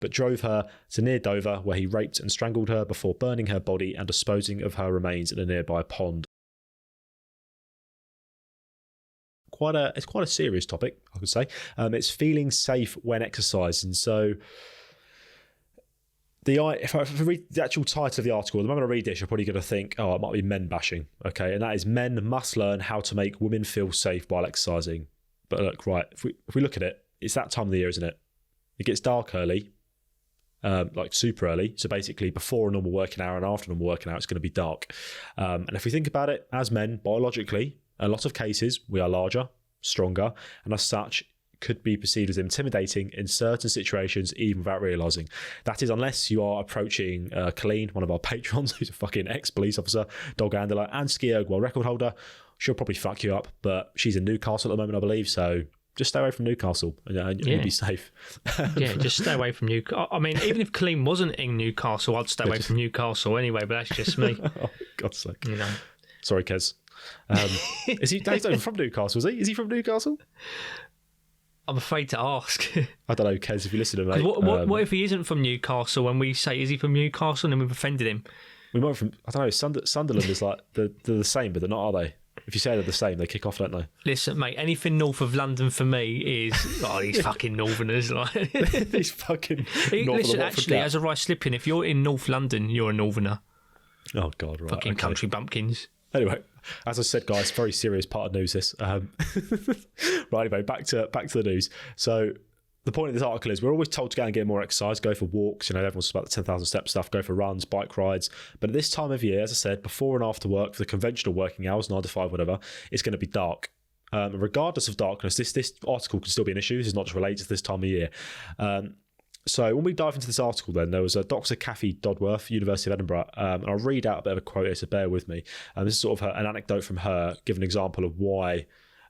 but drove her to near Dover, where he raped and strangled her before burning her body and disposing of her remains in a nearby pond. It's quite a serious topic, I could say. It's feeling safe when exercising. So, if I read the actual title of the article, the moment I read this, you're probably going to think, oh, it might be men bashing. Okay, and that is men must learn how to make women feel safe while exercising. But look, right, if we look at it, it's that time of the year, isn't it? It gets dark early, like super early. So basically before a normal working hour and after a normal working hour, it's going to be dark. And if we think about it, as men, biologically, in a lot of cases, we are larger, stronger, and as such, could be perceived as intimidating in certain situations, even without realising. That is, unless you are approaching Colleen, one of our patrons, who's a fucking ex-police officer, dog handler, and ski erg world record holder. She'll probably fuck you up, but she's in Newcastle at the moment, I believe, so just stay away from Newcastle and you'll be safe. Yeah, just stay away from Newcastle. I mean, even if Colleen wasn't in Newcastle, I'd stay away from Newcastle anyway, but that's just me. Oh, God's sake. You know. Sorry, Kez. Is he? He's not even from Newcastle, is he? Is he from Newcastle? I'm afraid to ask. I don't know, Kez, if you listen to him, mate. What if he isn't from Newcastle and we say, is he from Newcastle, and then we've offended him? We might from, I don't know, Sunderland is like, they're the same, but they're not, are they? If you say they're the same, they kick off, don't they? Listen, mate, anything north of London for me is, these fucking northerners. Like. These fucking Listen, actually, as a rice slipping, if you're in North London, you're a northerner. Oh, God, right. Fucking country bumpkins. Anyway, as I said, guys, very serious part of news this. Right, anyway, back to the news. So the point of this article is we're always told to go and get more exercise, go for walks. You know, everyone's about the 10,000 step stuff, go for runs, bike rides. But at this time of year, as I said, before and after work, for the conventional working hours, 9 to 5, whatever, it's going to be dark. Regardless of darkness, this article can still be an issue. This is not just related to this time of year. So when we dive into this article, then there was a Dr. Kathy Dodworth, University of Edinburgh, and I'll read out a bit of a quote here, so bear with me. This is sort of an anecdote from her, give an example of why,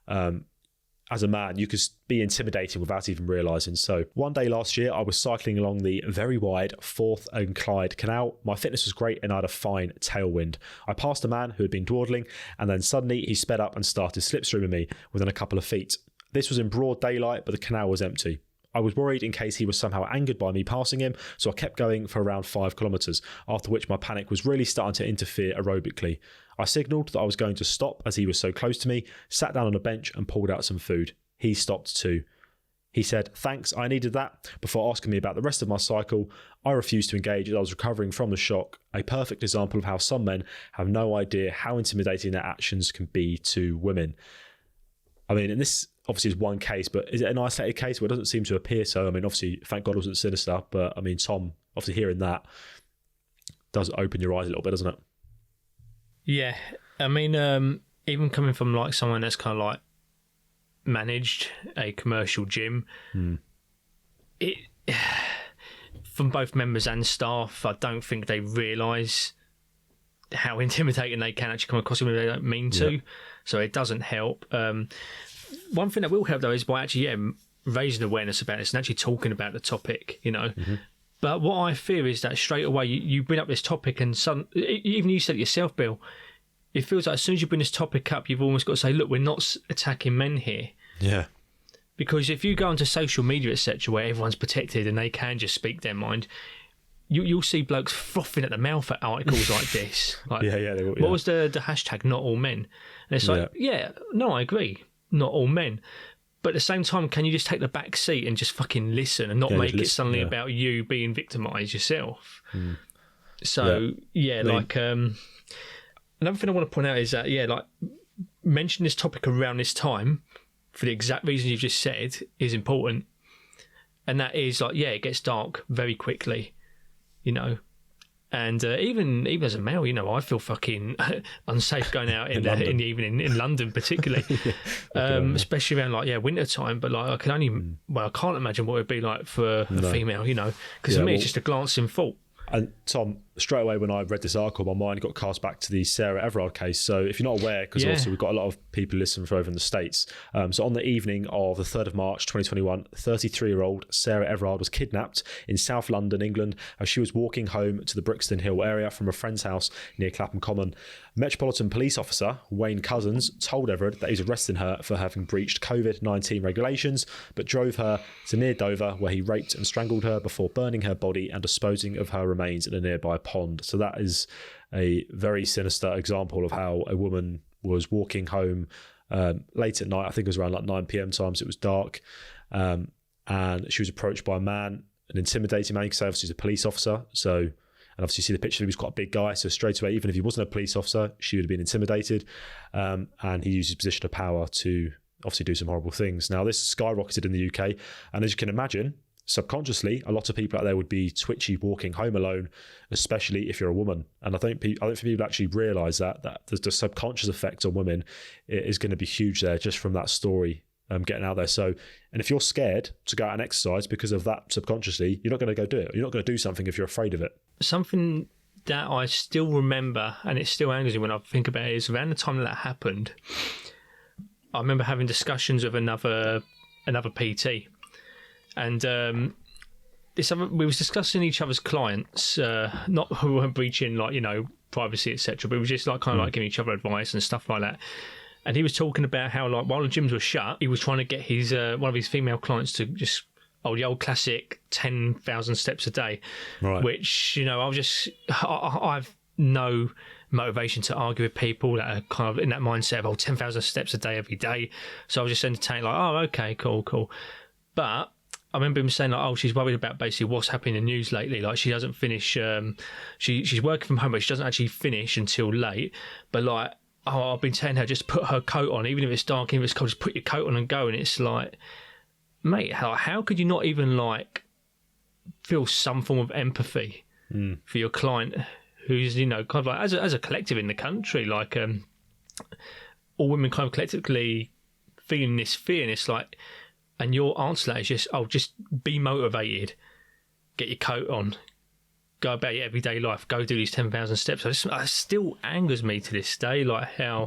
as a man, you could be intimidating without even realising. So one day last year, I was cycling along the very wide Forth and Clyde Canal. My fitness was great and I had a fine tailwind. I passed a man who had been dawdling, and then suddenly he sped up and started slipstreaming me within a couple of feet. This was in broad daylight, but the canal was empty. I was worried in case he was somehow angered by me passing him, so I kept going for around 5 kilometres, after which my panic was really starting to interfere aerobically. I signalled that I was going to stop as he was so close to me, sat down on a bench and pulled out some food. He stopped too. He said, "Thanks, I needed that," before asking me about the rest of my cycle. I refused to engage as I was recovering from the shock, a perfect example of how some men have no idea how intimidating their actions can be to women. I mean, and this obviously is one case, but is it an isolated case? Well, it doesn't seem to appear so. I mean, obviously, thank God it wasn't sinister, but I mean, Tom, obviously hearing that does open your eyes a little bit, doesn't it? Yeah. I mean, even coming from like someone that's kind of like managed a commercial gym, it from both members and staff, I don't think they realise how intimidating they can actually come across when they don't mean to. Yeah. So it doesn't help. One thing that will help though is by actually raising awareness about this and actually talking about the topic, you know. Mm-hmm. But what I fear is that straight away you bring up this topic and even you said it yourself, Bill, it feels like as soon as you bring this topic up, you've almost got to say, look, we're not attacking men here. Yeah. Because if you go onto social media, etc., where everyone's protected and they can just speak their mind, you'll see blokes frothing at the mouth at articles like this. Like, They will, what was the hashtag, not all men? And it's like, no, I agree, not all men. But at the same time, can you just take the back seat and just fucking listen and not make it suddenly about you being victimised yourself? Mm. So, another thing I want to point out is that, like, mention this topic around this time for the exact reasons you've just said is important. And that is, like, it gets dark very quickly, you know. And even as a male, you know, I feel fucking unsafe going out in the evening in London, particularly, especially around like winter time. But like I can only, I can't imagine what it would be like for a female, you know, because for me it's just a glancing thought. And Tom, straight away when I read this article, my mind got cast back to the Sarah Everard case. So if you're not aware, because also we've got a lot of people listening from over in the States. So on the evening of the 3rd of March 2021, 33-year-old Sarah Everard was kidnapped in South London, England, as she was walking home to the Brixton Hill area from a friend's house near Clapham Common. Metropolitan Police Officer Wayne Cousins told Everard that he was arresting her for having breached COVID-19 regulations, but drove her to near Dover, where he raped and strangled her before burning her body and disposing of her remains in a nearby pond. So that is a very sinister example of how a woman was walking home late at night. I think it was around like 9 p.m. times. It was dark, and she was approached by a man, an intimidating man. You can say obviously he's a police officer. So, and obviously you see the picture, he was quite a big guy. So straight away, even if he wasn't a police officer, she would have been intimidated. And he used his position of power to obviously do some horrible things. Now, this skyrocketed in the UK. And as you can imagine, subconsciously, a lot of people out there would be twitchy walking home alone, especially if you're a woman. And I don't think people actually realise that the subconscious effect on women is going to be huge there, just from that story getting out there. So, and if you're scared to go out and exercise because of that subconsciously, you're not going to go do it. You're not going to do something if you're afraid of it. Something that I still remember, and it still angers me when I think about it, is around the time that happened, I remember having discussions with another PT. And we was discussing each other's clients, not who weren't breaching, like, privacy, etc. But we were just like kind of like giving each other advice and stuff like that. And he was talking about how, like, while the gyms were shut, he was trying to get his one of his female clients to just the old classic 10,000 steps a day, right? Which I've no motivation to argue with people that are kind of in that mindset of 10,000 steps a day every day. So I was just entertaining, like, okay, cool. But I remember him saying, like, she's worried about basically what's happening in the news lately. Like, she doesn't finish. She's working from home, but she doesn't actually finish until late. But like, I've been telling her just put her coat on, even if it's dark, even if it's cold, just put your coat on and go. And it's like, mate, how could you not even like feel some form of empathy for your client, who's kind of like as a collective in the country, like all women kind of collectively feeling this fear, and it's like. And your answer to that is just be motivated, get your coat on, go about your everyday life, go do these 10,000 steps. It still angers me to this day, like how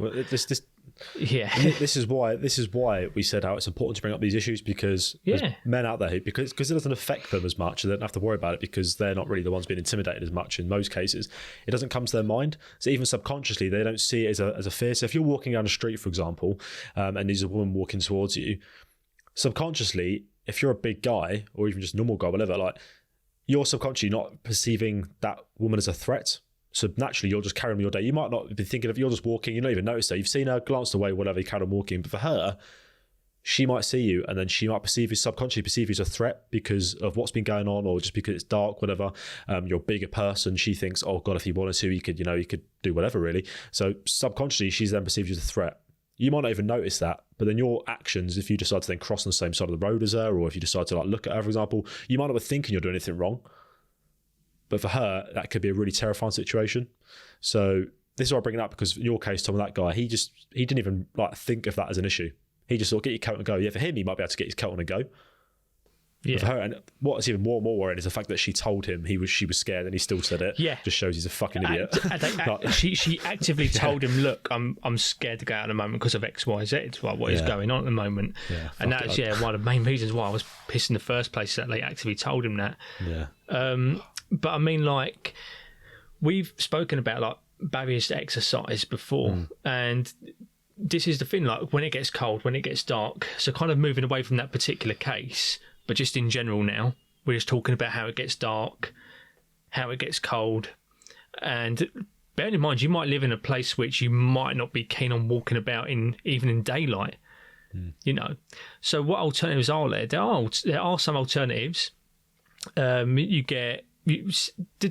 This is why we said how it's important to bring up these issues, because there's men out there who, because it doesn't affect them as much, they don't have to worry about it because they're not really the ones being intimidated as much in most cases. It doesn't come to their mind. So even subconsciously, they don't see it as a fear. So if you're walking down the street, for example, and there's a woman walking towards you, subconsciously, if you're a big guy or even just a normal guy, whatever, like, you're subconsciously not perceiving that woman as a threat. So naturally, you're just carrying on your day. You might not be thinking of, you're just walking, you don't even notice her. You've seen her, glanced away, whatever, you carry on walking. But for her, she might see you, and then she might subconsciously perceive you as a threat because of what's been going on, or just because it's dark, whatever. You're a bigger person. She thinks, oh God, if he wanted to, he could do whatever, really. So subconsciously, she's then perceived you as a threat. You might not even notice that, but then your actions, if you decide to then cross on the same side of the road as her, or if you decide to like look at her, for example, you might not be thinking you're doing anything wrong. But for her, that could be a really terrifying situation. So this is why I bring it up, because in your case, Tom, that guy, he didn't even like think of that as an issue. He just thought, get your coat and go. Yeah, for him, he might be able to get his coat on and go. Yeah. For her, and what's even more worrying is the fact that she told him she was scared, and he still said it. Yeah, just shows he's a fucking idiot. She actively told him, "Look, I'm scared to go out at the moment because of X, Y, Z. Like what is going on at the moment." Yeah, and that's one of the main reasons why I was pissed in the first place, that they actively told him that. Yeah. But I mean, like, we've spoken about like barriers to exercise before, and this is the thing. Like, when it gets cold, when it gets dark, so kind of moving away from that particular case. But just in general now, we're just talking about how it gets dark, how it gets cold. And bearing in mind, you might live in a place which you might not be keen on walking about in, even in daylight, So what alternatives are there? There are some alternatives. The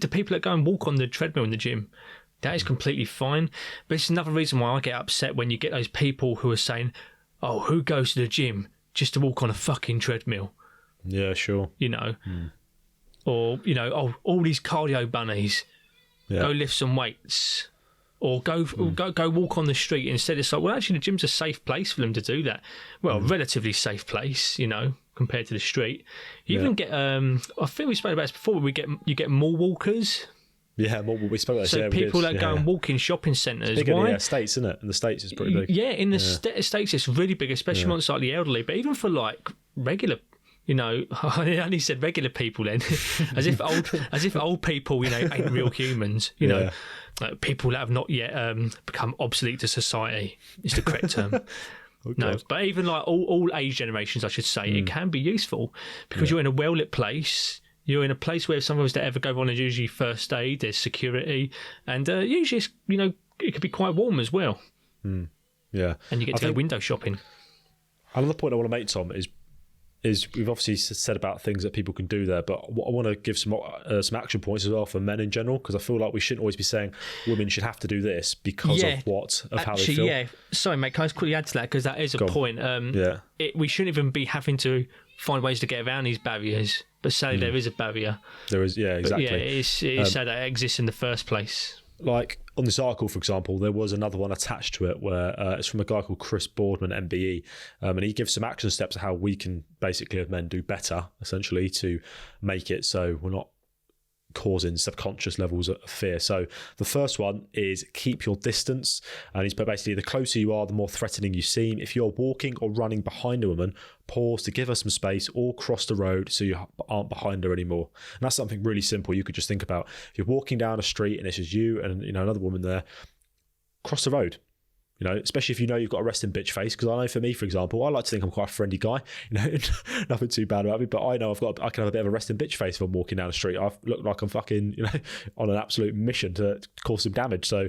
people that go and walk on the treadmill in the gym, that is completely fine. But it's another reason why I get upset when you get those people who are saying, who goes to the gym just to walk on a fucking treadmill? Yeah, sure. Or, all these cardio bunnies, go lift some weights, or go walk on the street instead. It's like, well, actually, the gym's a safe place for them to do that. Well, relatively safe place, compared to the street. You even get, I think we spoke about this before, you get mall walkers. Yeah, well, we spoke about this. So Yeah, people we that did. go and walk in shopping centres, Big in why? the States, isn't it? In the States, it's pretty big. Yeah, in the States, it's really big, especially amongst like the elderly. But even for like regular, I only said regular people then, as if old people, ain't real humans. Like people that have not yet become obsolete to society is the correct term. No, but even like all age generations, I should say, it can be useful because you're in a well-lit place. You're in a place where if someone was to ever go on, there's usually first aid, there's security, and usually it's, it could be quite warm as well. Yeah, and you get to go window shopping. Another point I want to make, Tom, is we've obviously said about things that people can do there, but I want to give some action points as well for men in general, because I feel like we shouldn't always be saying women should have to do this because of how they feel. Yeah, sorry, mate. Can I just quickly add to that, because that is a point. We shouldn't even be having to find ways to get around these barriers, but sadly there is a barrier. There is, yeah, exactly. But it is sad that it exists in the first place. Like on this article, for example, there was another one attached to it where it's from a guy called Chris Boardman, MBE, and he gives some action steps of how we can basically, as men, do better, essentially, to make it so we're not causing subconscious levels of fear. So the first one is keep your distance, and it's basically the closer you are, the more threatening you seem. If you're walking or running behind a woman, pause to give her some space or cross the road so you aren't behind her anymore. And that's something really simple you could just think about. If you're walking down a street and it's just you and another woman there, cross the road. Especially if you've got a resting bitch face, because I know for me, for example, I like to think I'm quite a friendly guy. Nothing too bad about me, but I know I can have a bit of a resting bitch face if I'm walking down the street. I look like I'm fucking, on an absolute mission to cause some damage. So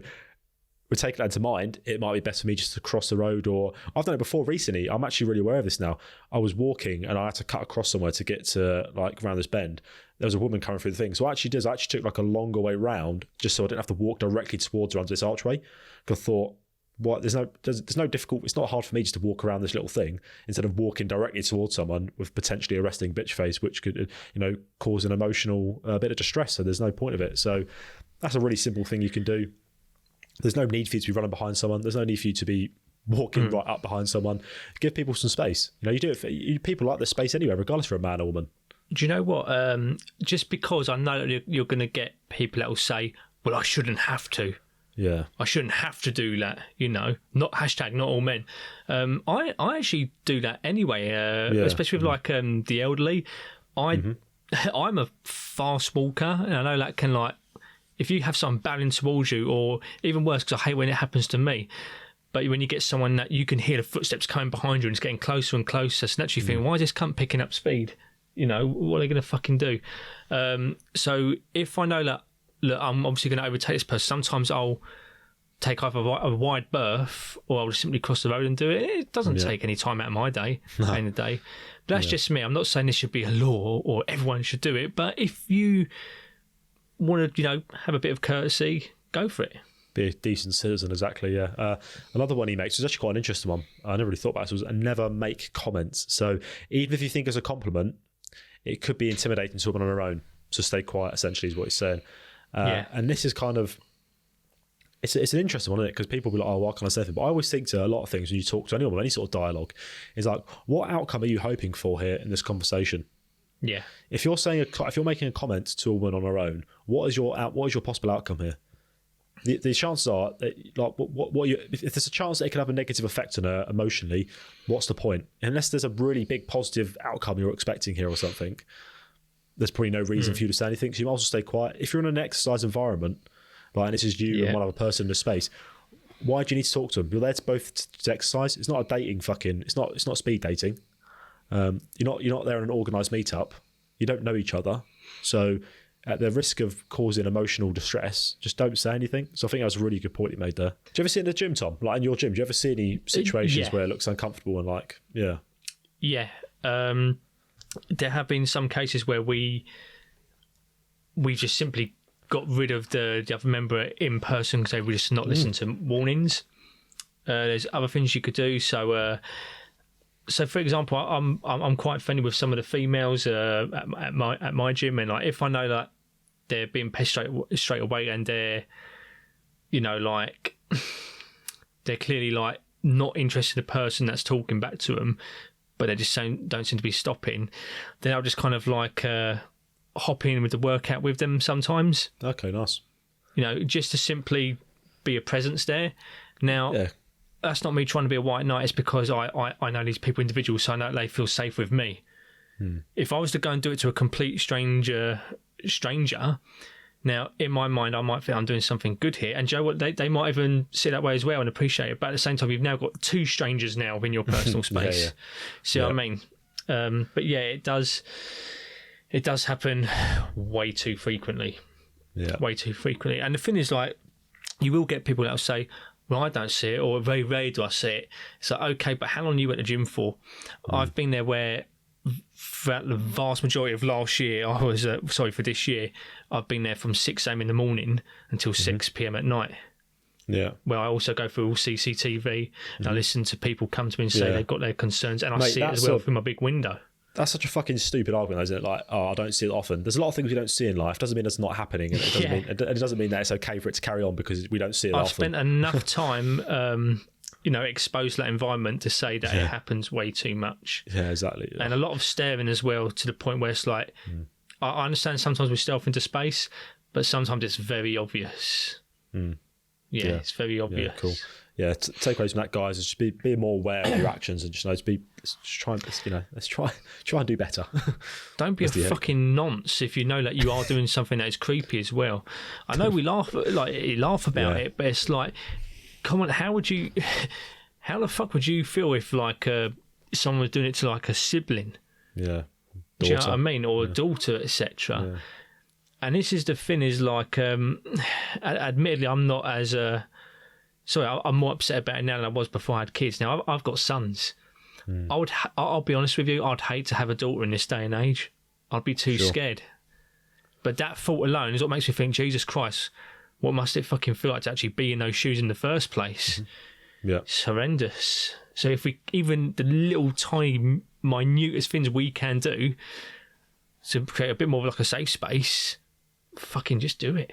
we take that into mind. It might be best for me just to cross the road, or I've done it before recently. I'm actually really aware of this now. I was walking and I had to cut across somewhere to get to like around this bend. There was a woman coming through the thing. So I actually took like a longer way round just so I didn't have to walk directly towards her onto this archway. Because I thought, there's no difficult. It's not hard for me just to walk around this little thing instead of walking directly towards someone with potentially a resting bitch face, which could cause an emotional bit of distress. So there's no point of it. So that's a really simple thing you can do. There's no need for you to be running behind someone. There's no need for you to be walking right up behind someone. Give people some space. You do it. People like the space anyway, regardless if you're a man or woman. Do you know what? Just because I know that you're going to get people that will say, "Well, I shouldn't have to." Yeah, I shouldn't have to do that, not all men. I actually do that anyway, especially with like the elderly. I'm a fast walker, and I know that can if you have someone barreling towards you, or even worse, because I hate when it happens to me. But when you get someone that you can hear the footsteps coming behind you and it's getting closer and closer, so naturally you think, why is this cunt picking up speed? What are they going to fucking do? So if I know that, look, I'm obviously going to overtake this person, sometimes I'll take either a wide berth or I'll just simply cross the road and do it. It doesn't take any time out of my day, in the day. But that's just me. I'm not saying this should be a law or everyone should do it, but if you want to, have a bit of courtesy, go for it. Be a decent citizen, exactly, yeah. Another one he makes is actually quite an interesting one. I never really thought about this, was never make comments. So even if you think it's a compliment, it could be intimidating to a woman on her own. So stay quiet, essentially, is what he's saying. And this is kind of, it's an interesting one, isn't it? Because people will be like, oh, why can't I say anything? But I always think to a lot of things when you talk to anyone, any sort of dialogue, is like, what outcome are you hoping for here in this conversation? Yeah. If you're making a comment to a woman on her own, what is your possible outcome here? The chances are that, if there's a chance that it can have a negative effect on her emotionally, what's the point? Unless there's a really big positive outcome you're expecting here or something, there's probably no reason for you to say anything. So you might as well stay quiet. If you're in an exercise environment, and this is you and one other person in the space, why do you need to talk to them? You're there to both to exercise. It's not a dating it's not speed dating. You're not there in an organised meetup. You don't know each other. So at the risk of causing emotional distress, just don't say anything. So I think that was a really good point you made there. Do you ever see it in the gym, Tom? Like in your gym, do you ever see any situations where it looks uncomfortable and Yeah. There have been some cases where we just simply got rid of the other member in person because they were just not listening to warnings. There's other things you could do. So for example, I'm quite friendly with some of the females at my gym, and if I know that they're being pissed straight away, and they're they're clearly not interested in the person that's talking back to them, but they just don't seem to be stopping, then I'll just kind of hop in with the workout with them sometimes. Okay, nice. just to simply be a presence there. Now, that's not me trying to be a white knight. It's because I know these people individuals, so I know they feel safe with me. If I was to go and do it to a complete stranger, now in my mind I might think I'm doing something good here, and Joe, what they might even see it that way as well and appreciate it. But at the same time, you've now got two strangers now in your personal space. See what I mean? But yeah, it does happen way too frequently. Way too frequently. And the thing is, like, you will get people that will say, well, I don't see it, or very rarely do I see it. It's like, okay, but how long are you at the gym for? I've been there where throughout the vast majority of last year, I was, for this year, I've been there from 6 a.m. in the morning until 6 p.m. at night. Yeah. Where I also go through all CCTV and I listen to people come to me and say they've got their concerns, and I see it as well through my big window. That's such a fucking stupid argument, isn't it? Like, I don't see it often. There's a lot of things we don't see in life. Doesn't mean it's not happening. And it doesn't mean that it's okay for it to carry on because we don't see it often. I've spent enough time, exposed to that environment to say that it happens way too much. Yeah, exactly. Yeah. And a lot of staring as well, to the point where it's like, I understand sometimes we stealth into space, but sometimes it's very obvious. Yeah, it's very obvious. Yeah, cool. Yeah, takeaways from that, guys, is just be more aware of your actions and just let's try and do better. Don't be a fucking nonce if you know that you are doing something that is creepy as well. I know we laugh about it, but it's like, come on, how the fuck would you feel if like someone was doing it to like a sibling? Yeah, do you know what I mean, or a daughter, etc. Yeah. And this is the thing, is like, admittedly, I'm not as I'm more upset about it now than I was before I had kids. Now I've got sons. I'll be honest with you, I'd hate to have a daughter in this day and age. I'd be too scared. But that thought alone is what makes me think, Jesus Christ, what must it fucking feel like to actually be in those shoes in the first place? Yeah, it's horrendous. So if we, even the little tiny minutest things we can do to create a bit more of like a safe space, fucking just do it.